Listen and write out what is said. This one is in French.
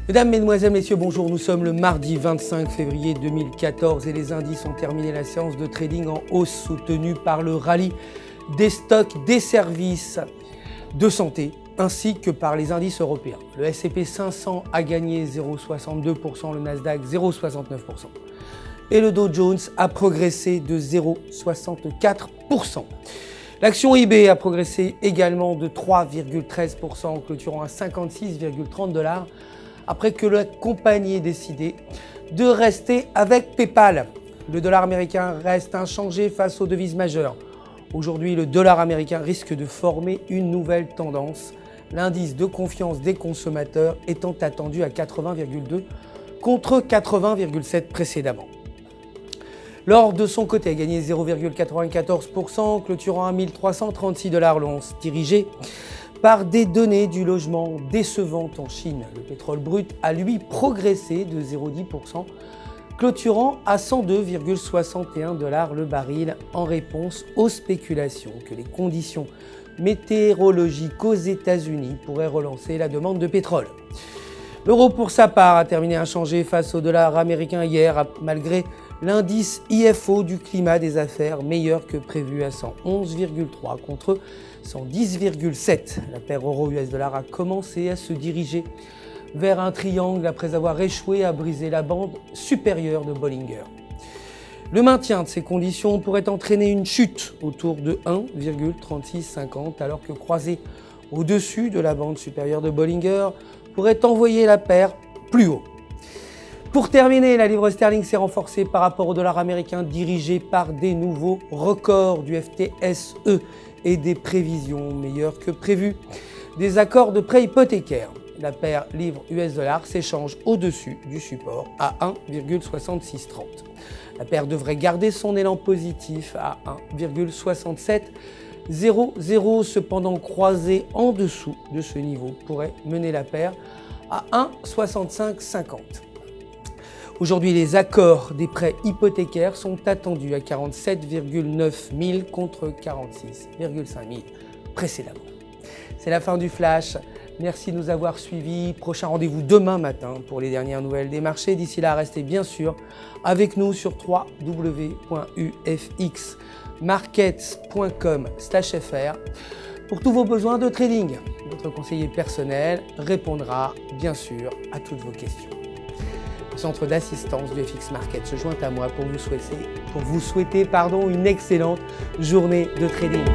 Mesdames, Mesdemoiselles, Messieurs, bonjour. Nous sommes le mardi 25 février 2014 et les indices ont terminé la séance de trading en hausse soutenue par le rallye des stocks, des services de santé ainsi que par les indices européens. Le S&P 500 a gagné 0,62%, le Nasdaq 0,69% et le Dow Jones a progressé de 0,64%. L'action eBay a progressé également de 3,13%, clôturant à 56,30 $. Après que la compagnie ait décidé de rester avec PayPal. Le dollar américain reste inchangé face aux devises majeures. Aujourd'hui, le dollar américain risque de former une nouvelle tendance, l'indice de confiance des consommateurs étant attendu à 80,2 contre 80,7 précédemment. L'or de son côté a gagné 0,94%, clôturant à 1336 $ l'once, dirigé par des données du logement décevantes en Chine. Le pétrole brut a lui progressé de 0,10%, clôturant à 102,61 $ le baril en réponse aux spéculations que les conditions météorologiques aux États-Unis pourraient relancer la demande de pétrole. L'euro pour sa part a terminé inchangé face au dollar américain hier malgré l'indice IFO du climat des affaires meilleur que prévu à 111,3 contre 110,7. La paire euro-US dollar a commencé à se diriger vers un triangle après avoir échoué à briser la bande supérieure de Bollinger. Le maintien de ces conditions pourrait entraîner une chute autour de 1,3650 alors que croisé au-dessus de la bande supérieure de Bollinger pourrait envoyer la paire plus haut. Pour terminer, la livre sterling s'est renforcée par rapport au dollar américain dirigé par des nouveaux records du FTSE et des prévisions meilleures que prévues des accords de prêt hypothécaire. La paire livre US dollar s'échange au-dessus du support à 1,6630. La paire devrait garder son élan positif à 1,6700, cependant croisé en dessous de ce niveau pourrait mener la paire à 1,6550. Aujourd'hui, les accords des prêts hypothécaires sont attendus à 47,9 000 contre 46,5 000 précédemment. C'est la fin du flash. Merci de nous avoir suivis. Prochain rendez-vous demain matin pour les dernières nouvelles des marchés. D'ici là, restez bien sûr avec nous sur www.ufxmarkets.com/fr pour tous vos besoins de trading. Votre conseiller personnel répondra bien sûr à toutes vos questions. Le centre d'assistance du FX Market se joint à moi pour vous souhaiter une excellente journée de trading.